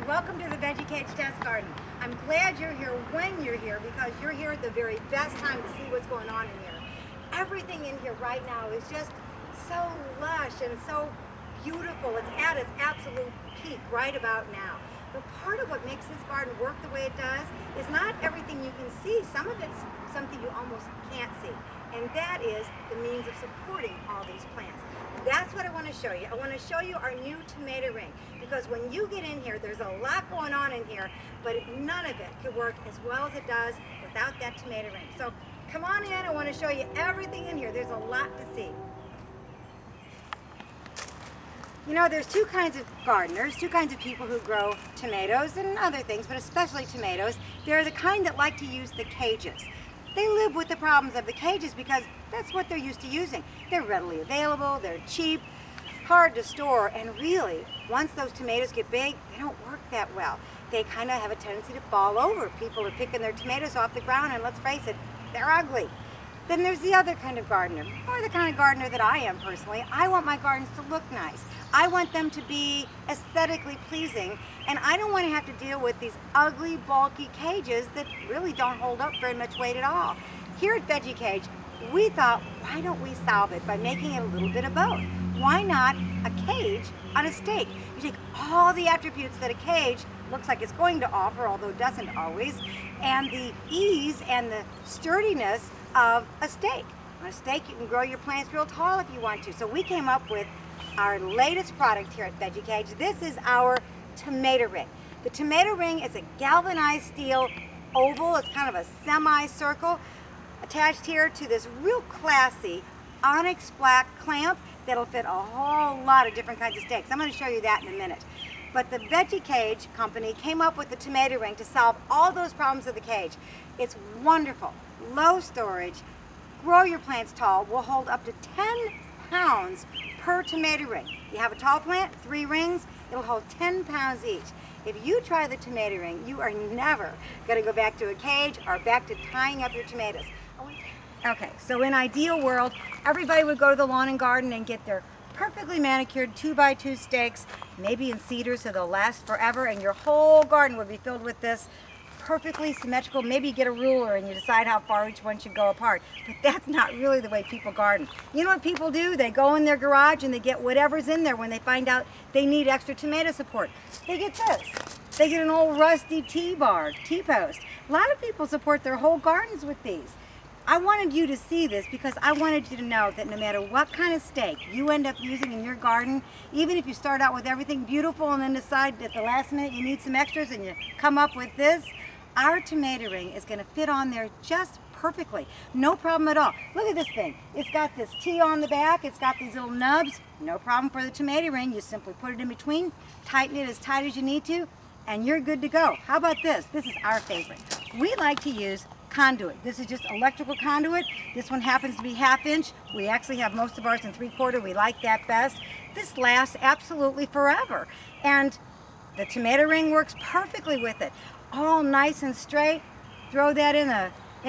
welcome to the Veggie Cage Test Garden. I'm glad you're here when you're here because you're here at the very best time to see what's going on in here. Everything in here right now is just so lush and so beautiful. It's at its absolute peak right about now. But part of what makes this garden work the way it does is not everything you can see. Some of it's something you almost can't see, and that is the means of supporting all these plants. That's what I want to show you. I want to show you our new tomato ring, because when you get in here, there's a lot going on in here, but none of it could work as well as it does without that tomato ring. So come on in, I want to show you everything in here. There's a lot to see. You know, there's two kinds of gardeners, two kinds of people who grow tomatoes and other things, but especially tomatoes. They're the kind that like to use the cages. They live with the problems of the cages because that's what they're used to using. They're readily available, they're cheap, hard to store, and really, once those tomatoes get big, they don't work that well. They kind of have a tendency to fall over. People are picking their tomatoes off the ground, and let's face it, they're ugly. Then there's the other kind of gardener, or the kind of gardener that I am personally. I want my gardens to look nice. I want them to be aesthetically pleasing, and I don't want to have to deal with these ugly, bulky cages that really don't hold up very much weight at all. Here at Veggie Cage, we thought, why don't we solve it by making it a little bit of both? Why not a cage on a stake? You take all the attributes that a cage looks like it's going to offer, although it doesn't always, and the ease and the sturdiness of a stake. On a stake, you can grow your plants real tall if you want to. So we came up with our latest product here at Veggie Cage. This is our tomato ring. The tomato ring is a galvanized steel oval. It's kind of a semicircle attached here to this real classy onyx black clamp that'll fit a whole lot of different kinds of stakes. I'm going to show you that in a minute. But the Veggie Cage company came up with the tomato ring to solve all those problems of the cage. It's wonderful, low storage, grow your plants tall, will hold up to 10 pounds per tomato ring. You have a tall plant, 3 rings, it'll hold 10 pounds each. If you try the tomato ring, you are never going to go back to a cage or back to tying up your tomatoes. Okay, so in ideal world, everybody would go to the lawn and garden and get their perfectly manicured 2x2 stakes, maybe in cedar so they'll last forever, and your whole garden would be filled with this perfectly symmetrical. Maybe you get a ruler and you decide how far each one should go apart. But that's not really the way people garden. You know what people do? They go in their garage and they get whatever's in there when they find out they need extra tomato support. They get this. They get an old rusty T-bar, T-post. A lot of people support their whole gardens with these. I wanted you to see this because I wanted you to know that no matter what kind of stake you end up using in your garden, even if you start out with everything beautiful and then decide at the last minute you need some extras and you come up with this, our tomato ring is going to fit on there just perfectly. No problem at all. Look at this thing. It's got this T on the back. It's got these little nubs. No problem for the tomato ring. You simply put it in between, tighten it as tight as you need to, and you're good to go. How about this? This is our favorite. We like to use conduit. This is just electrical conduit. This one happens to be 1/2 inch. We actually have most of ours in 3/4. We like that best. This lasts absolutely forever. And the tomato ring works perfectly with it. All nice and straight. Throw that in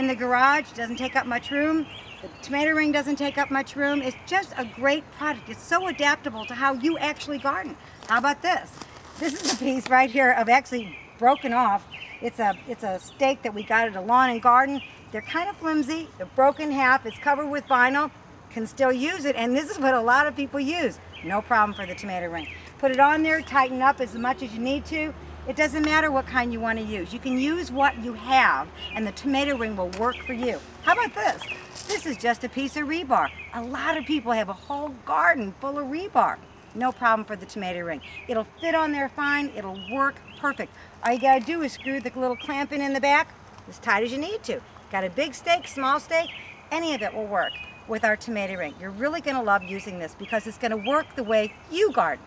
the garage. Doesn't take up much room. The tomato ring doesn't take up much room. It's just a great product. It's so adaptable to how you actually garden. How about this? This is a piece right here of actually broken off. It's a stake that we got at a lawn and garden. They're kind of flimsy. They're broken in half. It's covered with vinyl. Can still use it, and this is what a lot of people use. No problem for the tomato ring. Put it on there, tighten up as much as you need to. It doesn't matter what kind you want to use. You can use what you have, and the tomato ring will work for you. How about this? This is just a piece of rebar. A lot of people have a whole garden full of rebar. No problem for the tomato ring. It'll fit on there fine. It'll work perfect. All you gotta do is screw the little clamp in the back as tight as you need to. Got a big stake, small stake, any of it will work with our tomato ring. You're really gonna love using this because it's gonna work the way you garden.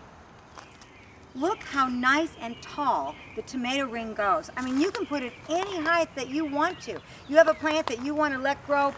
Look how nice and tall the tomato ring goes. I mean, you can put it any height that you want to. You have a plant that you want to let grow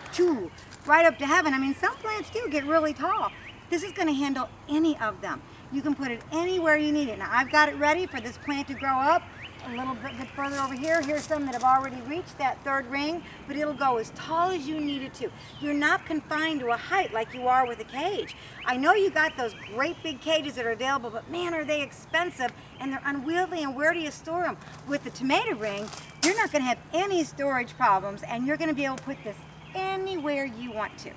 right up to heaven. I mean, some plants do get really tall. This is going to handle any of them. You can put it anywhere you need it. Now, I've got it ready for this plant to grow up, a little bit further over here. Here's some that have already reached that third ring, but it'll go as tall as you need it to. You're not confined to a height like you are with a cage. I know you got those great big cages that are available, but man, are they expensive and they're unwieldy, and where do you store them? With the tomato ring, you're not going to have any storage problems, and you're going to be able to put this anywhere you want to.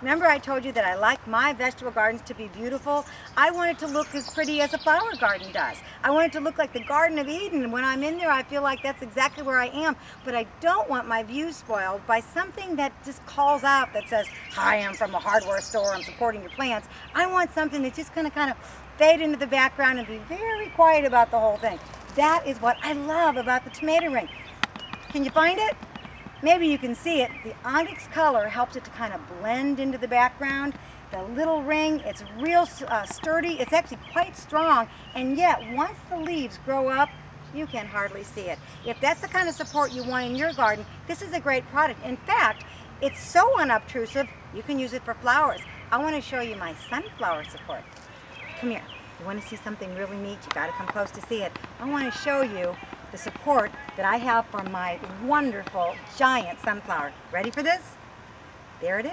Remember I told you that I like my vegetable gardens to be beautiful? I want it to look as pretty as a flower garden does. I want it to look like the Garden of Eden. When I'm in there, I feel like that's exactly where I am. But I don't want my view spoiled by something that just calls out that says, "Hi, I'm from a hardware store, I'm supporting your plants." I want something that's just going to kind of fade into the background and be very quiet about the whole thing. That is what I love about the tomato ring. Can you find it? Maybe you can see it. The onyx color helps it to kind of blend into the background. The little ring, it's real sturdy. It's actually quite strong. And yet, once the leaves grow up, you can hardly see it. If that's the kind of support you want in your garden, this is a great product. In fact, it's so unobtrusive, you can use it for flowers. I want to show you my sunflower support. Come here. You want to see something really neat? You got to come close to see it. I want to show you the support that I have for my wonderful giant sunflower. Ready for this? There it is.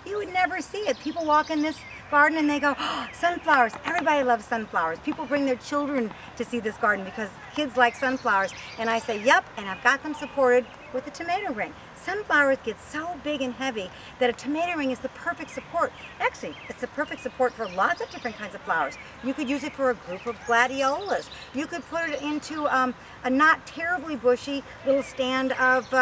You would never see it. People walk in this garden and they go, "Oh, sunflowers." Everybody loves sunflowers. People bring their children to see this garden because kids like sunflowers. And I say, yep, and I've got them supported with a tomato ring. Sunflowers get so big and heavy that a tomato ring is the perfect support. Actually, it's the perfect support for lots of different kinds of flowers. You could use it for a group of gladiolas. You could put it into a not terribly bushy little stand of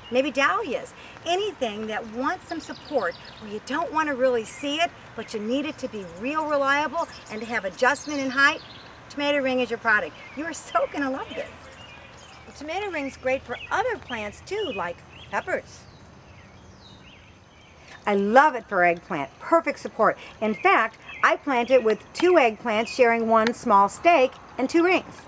maybe dahlias. Anything that wants some support where you don't want to really see it, but you need it to be real reliable and to have adjustment in height, tomato ring is your product. You are so going to love this. The tomato ring's great for other plants too, like peppers. I love it for eggplant. Perfect support. In fact, I plant it with 2 eggplants sharing 1 small stake and 2 rings.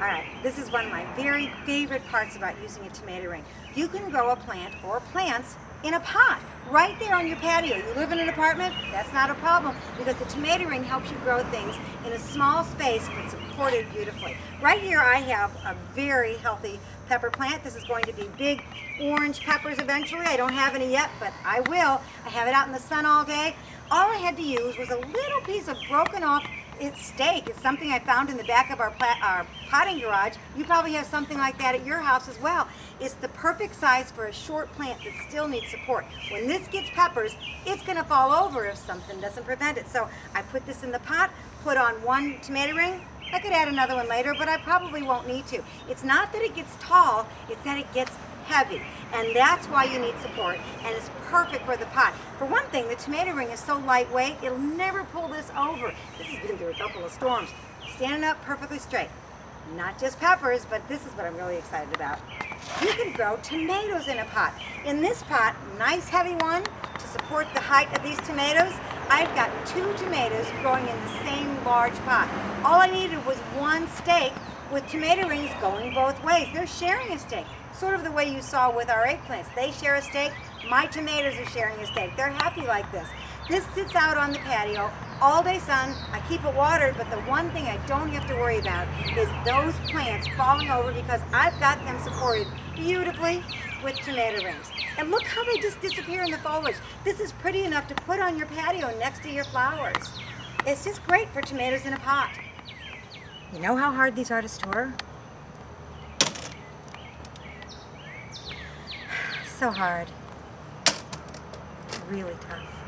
All right, this is one of my very favorite parts about using a tomato ring. You can grow a plant or plants in a pot right there on your patio. You live in an apartment? That's not a problem because the tomato ring helps you grow things in a small space but supported beautifully. Right here I have a very healthy pepper plant. This is going to be big orange peppers eventually. I don't have any yet, but I will. I have it out in the sun all day. All I had to use was a little piece of broken off stake. It's something I found in the back of our potting garage. You probably have something like that at your house as well. It's the perfect size for a short plant that still needs support. When this gets peppers, it's going to fall over if something doesn't prevent it. So I put this in the pot, put on 1 tomato ring. I could add another one later, but I probably won't need to. It's not that it gets tall, it's that it gets heavy, and that's why you need support, and it's perfect for the pot. For one thing, the tomato ring is so lightweight, it'll never pull this over. This has been through a couple of storms. Standing up perfectly straight. Not just peppers, but this is what I'm really excited about. You can grow tomatoes in a pot. In this pot, nice heavy one, to support the height of these tomatoes, I've got 2 tomatoes growing in the same large pot. All I needed was 1 stake with tomato rings going both ways. They're sharing a stake, sort of the way you saw with our eggplants. They share a stake, my tomatoes are sharing a stake. They're happy like this. This sits out on the patio, all day sun. I keep it watered, but the one thing I don't have to worry about is those plants falling over because I've got them supported beautifully with tomato rings. And look how they just disappear in the foliage. This is pretty enough to put on your patio next to your flowers. It's just great for tomatoes in a pot. You know how hard these are to store? So hard. Really tough.